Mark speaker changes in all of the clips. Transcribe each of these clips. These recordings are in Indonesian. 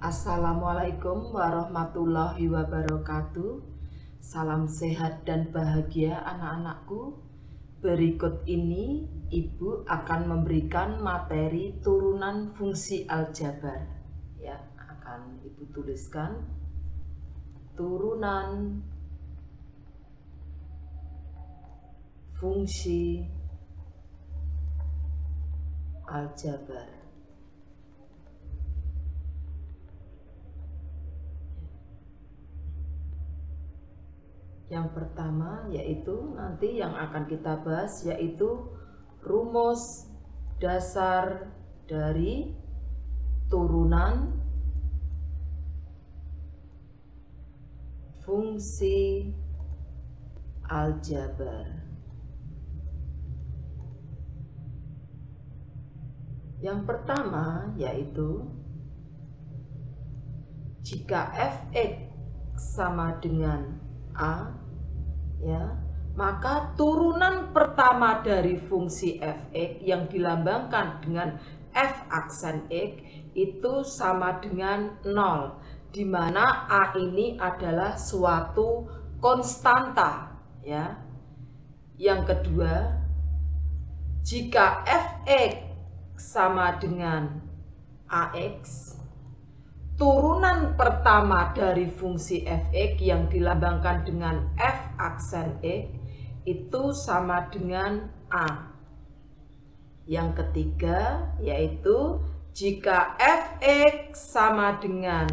Speaker 1: Assalamualaikum warahmatullahi wabarakatuh. Salam sehat dan bahagia anak-anakku. Berikut ini Ibu akan memberikan materi turunan fungsi aljabar. Ya, akan Ibu tuliskan turunan fungsi aljabar. Yang pertama yaitu nanti yang akan kita bahas yaitu rumus dasar dari turunan fungsi aljabar. Yang pertama yaitu jika f(x) sama dengan A, ya, maka turunan pertama dari fungsi f(x) yang dilambangkan dengan f aksen x itu sama dengan 0, di mana A ini adalah suatu konstanta, ya. Yang kedua, jika f(x) sama dengan ax, turunan pertama dari fungsi f(x) yang dilambangkan dengan f aksen x itu sama dengan A. Yang ketiga yaitu jika f(x) sama dengan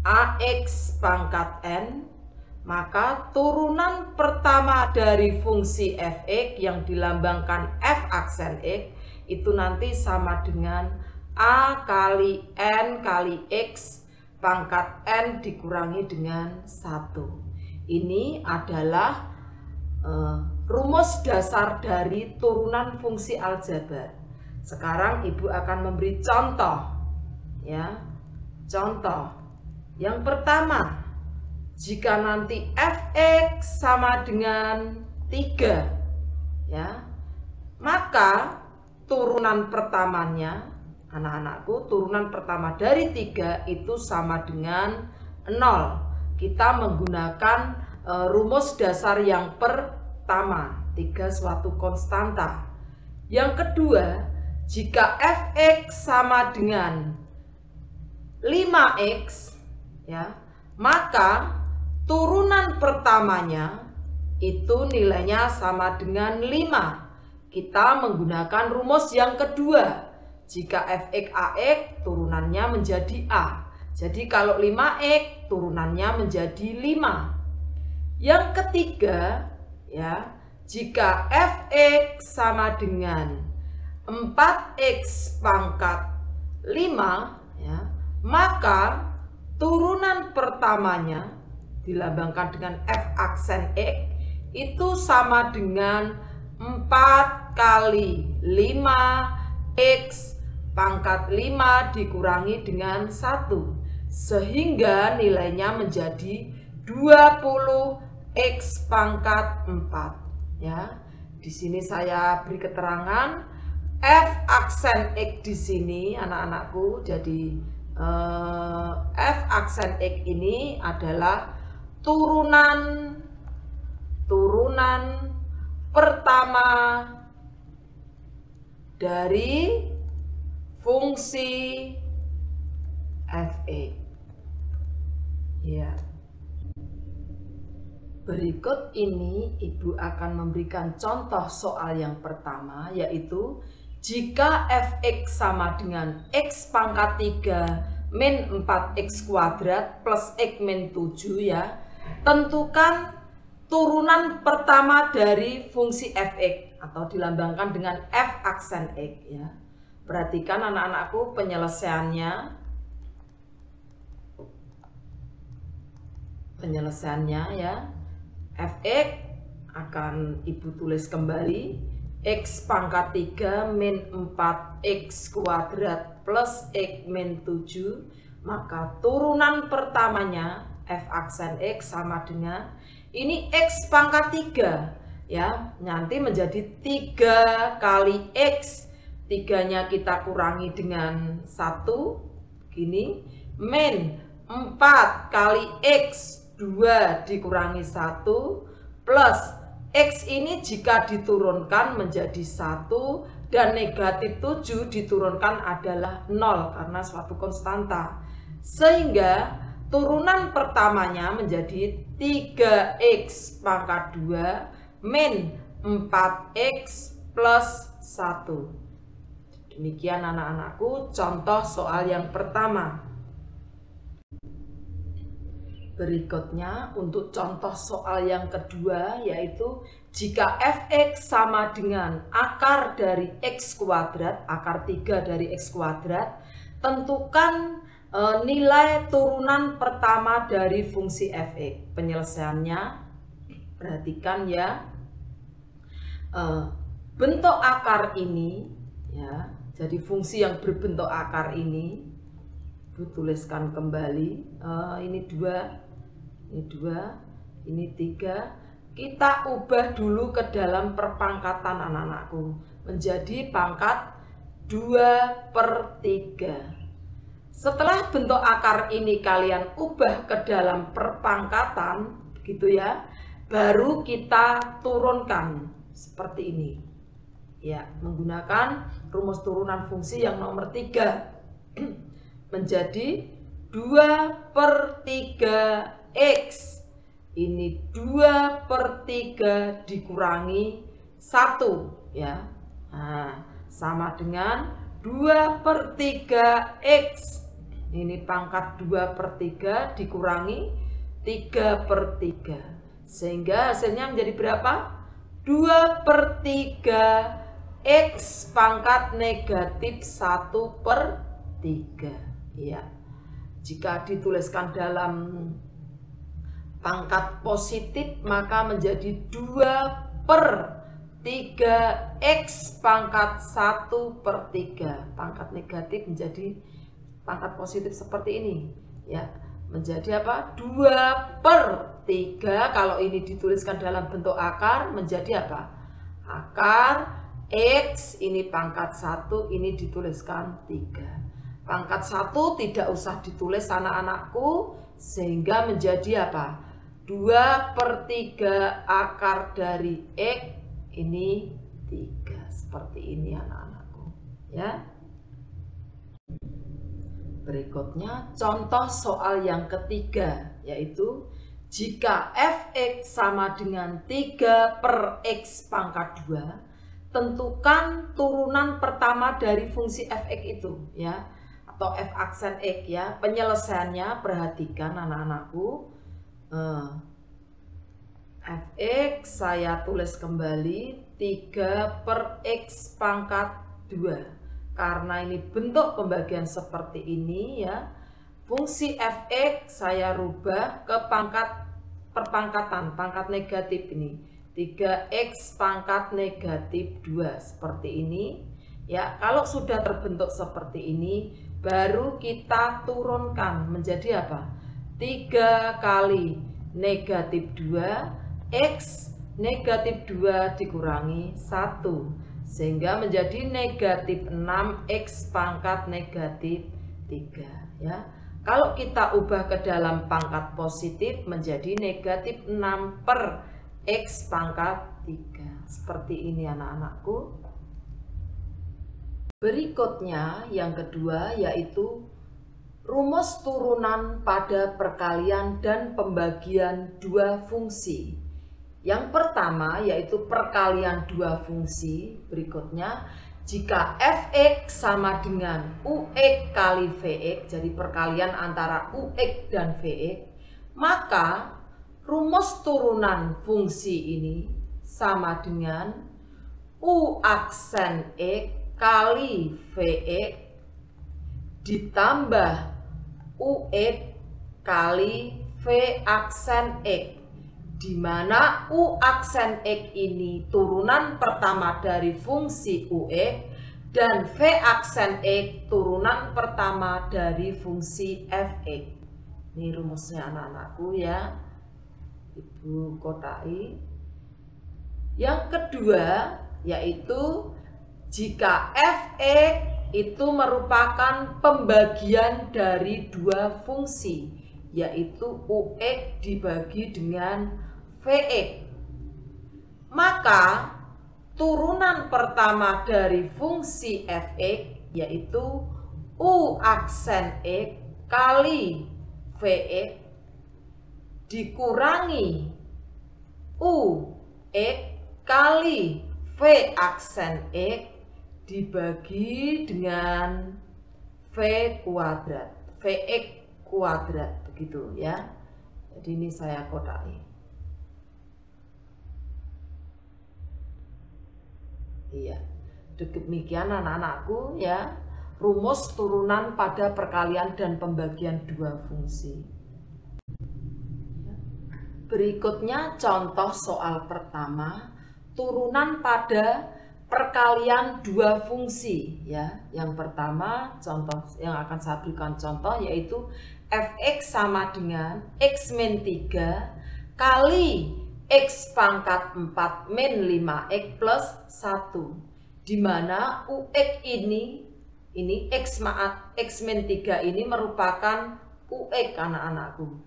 Speaker 1: ax pangkat n, maka turunan pertama dari fungsi f(x) yang dilambangkan f aksen x itu nanti sama dengan A kali N kali X pangkat N dikurangi dengan 1. Ini adalah rumus dasar dari turunan fungsi aljabar. Sekarang Ibu akan memberi contoh, ya. Contoh yang pertama, jika nanti f(x) sama dengan 3, ya, maka turunan pertamanya, anak-anakku, turunan pertama dari 3 itu sama dengan 0. Kita menggunakan rumus dasar yang pertama, 3 suatu konstanta. Yang kedua, jika f(x) sama dengan 5x, ya, maka turunan pertamanya itu nilainya sama dengan 5. Kita menggunakan rumus yang kedua. Jika f(x) ax, turunannya menjadi a. Jadi kalau 5x, turunannya menjadi 5. Yang ketiga, ya, jika f(x) sama dengan 4x pangkat 5, ya, maka turunan pertamanya dilambangkan dengan f aksen x itu sama dengan 4 kali 5x pangkat 5 dikurangi dengan 1, sehingga nilainya menjadi 20x pangkat 4, ya. Di sini saya beri keterangan f aksen x di sini, anak-anakku. Jadi f aksen x ini adalah turunan pertama dari fungsi f(x). Ya. Berikut ini Ibu akan memberikan contoh soal yang pertama, yaitu jika f(x) sama dengan x pangkat 3 min 4x kuadrat plus x min 7, ya. Tentukan turunan pertama dari fungsi f(x) atau dilambangkan dengan f aksen x, ya. Perhatikan anak-anakku penyelesaiannya. Ya. f(x) akan Ibu tulis kembali x pangkat 3 min 4x kuadrat plus x min 7, maka turunan pertamanya f aksen x sama dengan ini x pangkat 3, ya, nanti menjadi 3 kali x. 3-nya kita kurangi dengan 1, gini, min 4 kali X 2 dikurangi 1 plus X ini jika diturunkan menjadi 1 dan negatif 7 diturunkan adalah 0 karena suatu konstanta. Sehingga turunan pertamanya menjadi 3X pangkat 2 min 4X plus 1. Demikian anak-anakku contoh soal yang pertama. Berikutnya untuk contoh soal yang kedua, yaitu jika fx sama dengan akar dari x kuadrat, akar 3 dari x kuadrat, tentukan nilai turunan pertama dari fungsi fx. Penyelesaiannya, perhatikan ya, bentuk akar ini, ya, jadi fungsi yang berbentuk akar ini, tuliskan kembali, ini 2, ini 2, ini 3. Kita ubah dulu ke dalam perpangkatan anak-anakku menjadi pangkat 2/3. Setelah bentuk akar ini kalian ubah ke dalam perpangkatan, gitu ya, baru kita turunkan seperti ini. Ya, menggunakan rumus turunan fungsi yang nomor 3 menjadi 2/3 X. Ini 2/3 dikurangi 1 ya. Nah, sama dengan 2/3 X. Ini pangkat 2/3 dikurangi 3/3. Sehingga hasilnya menjadi berapa? 2/3 X pangkat negatif 1/3. Ya. Jika dituliskan dalam pangkat positif maka menjadi 2/3 X pangkat 1/3. Pangkat negatif menjadi pangkat positif seperti ini ya, menjadi apa? 2/3. Kalau ini dituliskan dalam bentuk akar menjadi apa? Akar X, ini pangkat 1, ini dituliskan 3. Pangkat 1 tidak usah ditulis anak-anakku, sehingga menjadi apa? 2/3 akar dari X, ini 3. Seperti ini anak-anakku ya. Berikutnya contoh soal yang ketiga, yaitu jika fx sama dengan 3/x pangkat 2, tentukan turunan pertama dari fungsi fx itu ya, atau f aksen x ya. Penyelesaiannya perhatikan anak-anakku. Fx saya tulis kembali 3/x pangkat 2. Karena ini bentuk pembagian seperti ini ya, fungsi fx saya rubah ke perpangkatan, pangkat negatif ini, 3x pangkat negatif 2 seperti ini ya. Kalau sudah terbentuk seperti ini, baru kita turunkan menjadi apa? 3 kali negatif 2 X negatif 2 dikurangi 1, sehingga menjadi negatif 6x pangkat negatif 3 ya. Kalau kita ubah ke dalam pangkat positif menjadi negatif 6/x pangkat 3. Seperti ini anak-anakku. Berikutnya yang kedua yaitu rumus turunan pada perkalian dan pembagian dua fungsi. Yang pertama yaitu perkalian dua fungsi. Berikutnya, jika fx sama dengan ux kali vx, jadi perkalian antara ux dan vx, maka rumus turunan fungsi ini sama dengan u aksen x kali vx ditambah ux kali v aksen x, di mana u aksen x ini turunan pertama dari fungsi ux dan v aksen x turunan pertama dari fungsi fx. Ini rumusnya anak-anakku ya, Ibu kotai. Yang kedua yaitu jika fx itu merupakan pembagian dari dua fungsi, yaitu UX dibagi dengan VX. Maka turunan pertama dari fungsi Fx yaitu U aksen X kali Vx dikurangi U X kali V aksen X dibagi dengan V kuadrat, Vx kuadrat, begitu ya. Jadi ini saya kodai. Iya, demikian anak-anakku ya, rumus turunan pada perkalian dan pembagian dua fungsi. Berikutnya contoh soal pertama, turunan pada perkalian dua fungsi ya. Yang pertama contoh yang akan saya berikan contoh yaitu Fx sama dengan X min 3 kali X pangkat 4 min 5X plus 1, dimana UX ini X min 3 ini merupakan UX anak-anakku,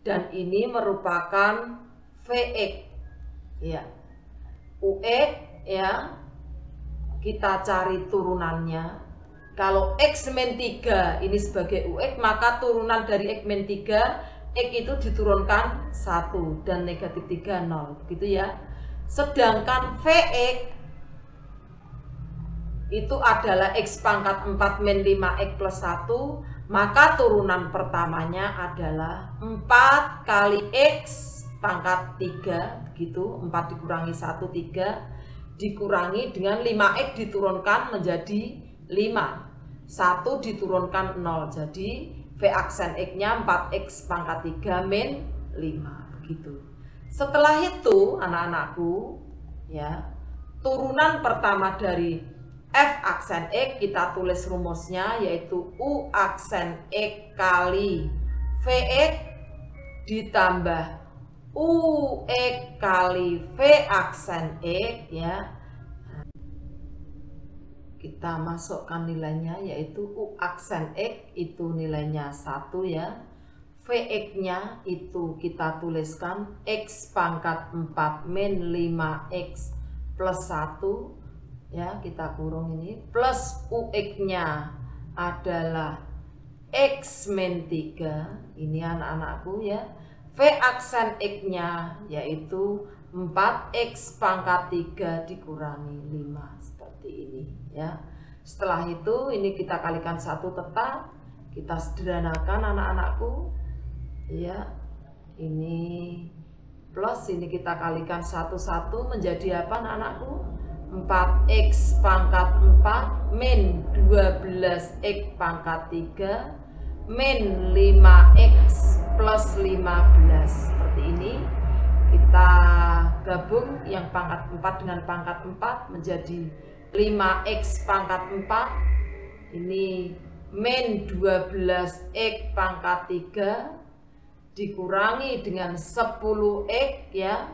Speaker 1: dan ini merupakan Vx ya. UX ya, kita cari turunannya. Kalau X min 3 ini sebagai UX, maka turunan dari X min 3 X itu diturunkan 1 dan negatif 3 0, begitu ya. Sedangkan Vx itu adalah X pangkat 4 min 5X plus 1, maka turunan pertamanya adalah 4 kali X pangkat 3, begitu. 4 dikurangi 1, 3, dikurangi dengan 5X diturunkan menjadi 5, 1 diturunkan 0, jadi V aksen X-nya 4X pangkat 3 min 5, begitu. Setelah itu anak-anakku ya, turunan pertama dari F aksen X kita tulis rumusnya yaitu U aksen X kali Vx ditambah UX kali V aksen X ya. Kita masukkan nilainya yaitu U aksen X itu nilainya 1 ya. Vx nya itu kita tuliskan X pangkat 4 min 5X plus 1 ya, kita kurung ini, plus UX nya adalah X min 3, ini anak-anakku ya. V aksen X nya yaitu 4X pangkat 3 dikurangi 5, seperti ini ya. Setelah itu ini kita kalikan 1 tetap, kita sederhanakan anak-anakku ya. Ini plus ini kita kalikan 1 menjadi apa anak-anakku? 4X pangkat 4 min 12X pangkat 3 min 5X plus 15, seperti ini. Kita gabung yang pangkat 4 dengan pangkat 4 menjadi 5X pangkat 4, ini min 12X pangkat 3 dikurangi dengan 10X ya,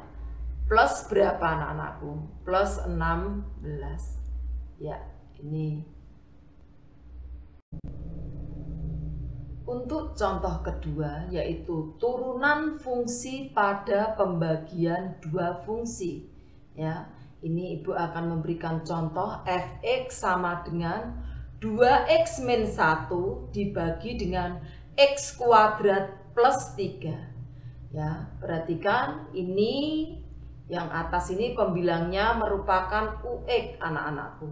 Speaker 1: plus berapa anak-anakku? Plus 16 ya. Ini untuk contoh kedua yaitu turunan fungsi pada pembagian dua fungsi ya. Ini ibu akan memberikan contoh Fx sama dengan 2x min 1 dibagi dengan x kuadrat plus 3 ya. Perhatikan ini yang atas ini pembilangnya merupakan UX anak-anakku,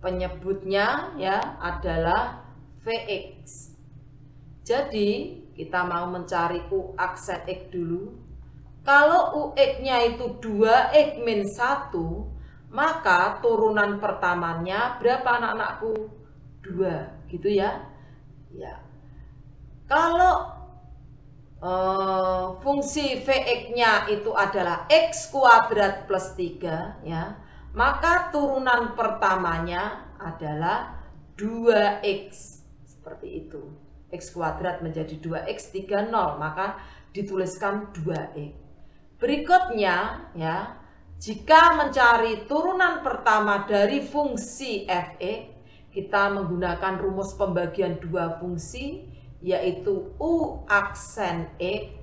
Speaker 1: penyebutnya ya adalah Vx. Jadi kita mau mencari U aksen X dulu. Kalau UX-nya itu 2X min 1, maka turunan pertamanya berapa anak-anakku? 2, gitu ya. Ya. Kalau fungsi Vx-nya itu adalah X kuadrat plus 3 ya, maka turunan pertamanya adalah 2X, seperti itu. X kuadrat menjadi 2X 30, maka dituliskan 2X. Berikutnya ya, jika mencari turunan pertama dari fungsi Fx, kita menggunakan rumus pembagian dua fungsi, yaitu U aksen X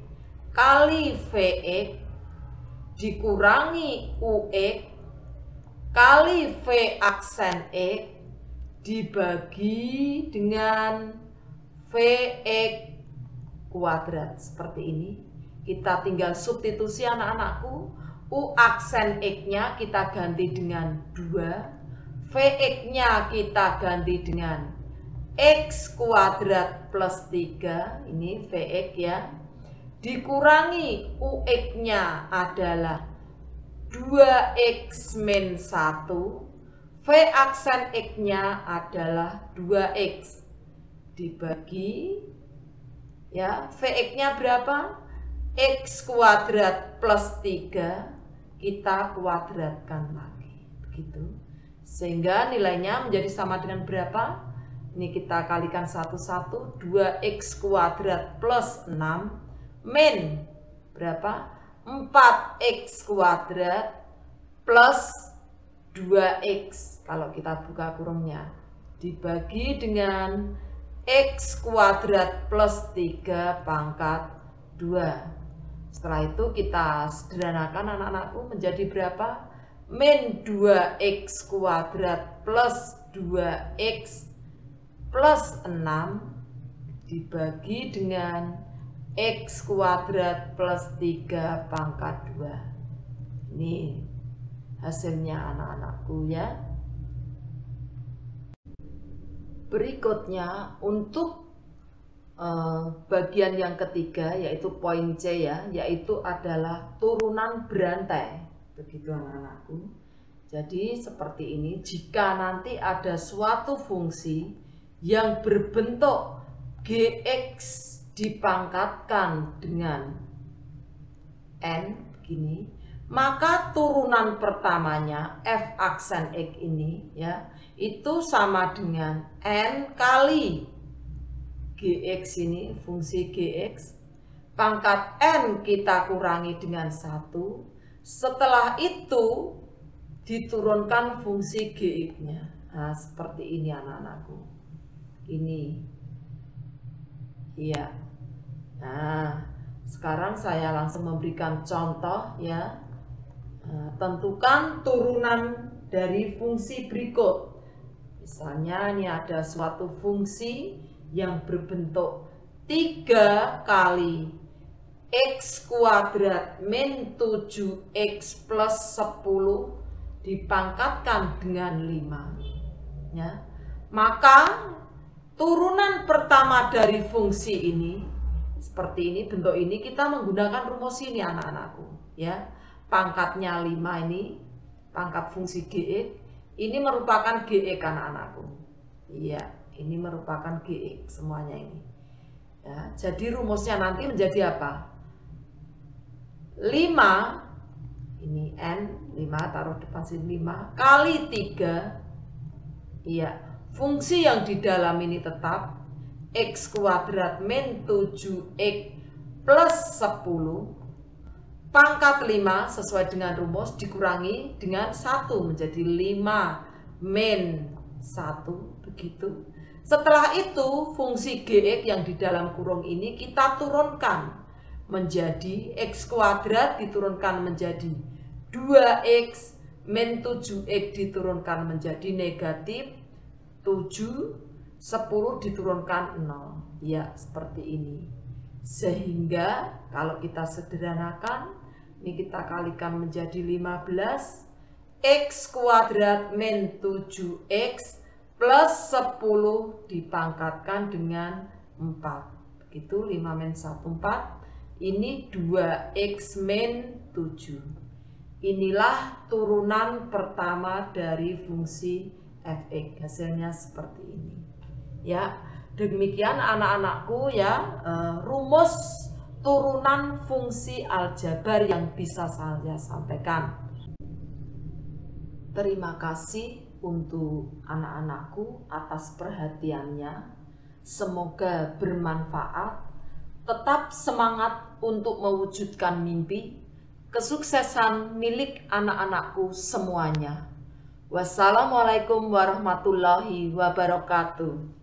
Speaker 1: kali Vx dikurangi Ux kali V aksen X dibagi dengan Vx kuadrat. Seperti ini. Kita tinggal substitusi anak-anakku. U aksen X-nya kita ganti dengan 2. Vx-nya kita ganti dengan X kuadrat plus 3. Ini Vx ya. Dikurangi Ux-nya adalah 2x min 1. V aksen X-nya adalah 2x. Dibagi ya, Vx-nya berapa? X kuadrat plus 3 kita kuadratkan lagi, begitu. Sehingga nilainya menjadi sama dengan berapa? Ini kita kalikan satu-satu, 2x kuadrat plus 6 min berapa? 4x kuadrat plus 2x. Kalau kita buka kurungnya, dibagi dengan x kuadrat plus 3 pangkat 2. Setelah itu kita sederhanakan anak-anakku menjadi berapa? Min 2x kuadrat plus 2x plus 6 dibagi dengan x kuadrat plus 3 pangkat 2. Ini hasilnya anak-anakku ya. Berikutnya untuk bagian yang ketiga, yaitu poin C ya, yaitu adalah turunan berantai. Begitu anak-anakku. Jadi seperti ini, jika nanti ada suatu fungsi yang berbentuk Gx dipangkatkan dengan N begini, maka turunan pertamanya f aksen X ini ya, itu sama dengan N kali Gx ini, fungsi Gx, pangkat N kita kurangi dengan 1. Setelah itu diturunkan fungsi Gx-nya. Nah, seperti ini anak-anakku. Ini. Iya. Nah, sekarang saya langsung memberikan contoh ya. Nah, tentukan turunan dari fungsi berikut. Misalnya ini ada suatu fungsi yang berbentuk 3 kali x kuadrat min 7x plus 10 dipangkatkan dengan 5 ya. Maka turunan pertama dari fungsi ini seperti ini, bentuk ini, kita menggunakan rumus ini anak-anakku ya. Pangkatnya 5 ini, pangkat fungsi Gx ini merupakan Gx anak-anakku. Iya. Ini merupakan Gx semuanya ini. Ya, jadi rumusnya nanti menjadi apa? 5, ini N, 5 taruh depan sini 5, kali 3. Iya, fungsi yang di dalam ini tetap x kuadrat min 7x plus 10. Pangkat 5 sesuai dengan rumus dikurangi dengan 1 menjadi 5 min 1, begitu. Setelah itu fungsi Gx yang di dalam kurung ini kita turunkan menjadi x kuadrat diturunkan menjadi 2x min 7x diturunkan menjadi negatif 7, 10 diturunkan 0. Ya, seperti ini. Sehingga kalau kita sederhanakan, ini kita kalikan menjadi 15 x kuadrat min 7x plus 10 dipangkatkan dengan 4. Begitu, 5 min 1, 4. Ini 2x min 7. Inilah turunan pertama dari fungsi fx. Hasilnya seperti ini. Ya, demikian anak-anakku ya, rumus turunan fungsi aljabar yang bisa saya sampaikan. Terima kasih untuk anak-anakku atas perhatiannya. Semoga bermanfaat. Tetap semangat untuk mewujudkan mimpi. Kesuksesan milik anak-anakku semuanya. Wassalamualaikum warahmatullahi wabarakatuh.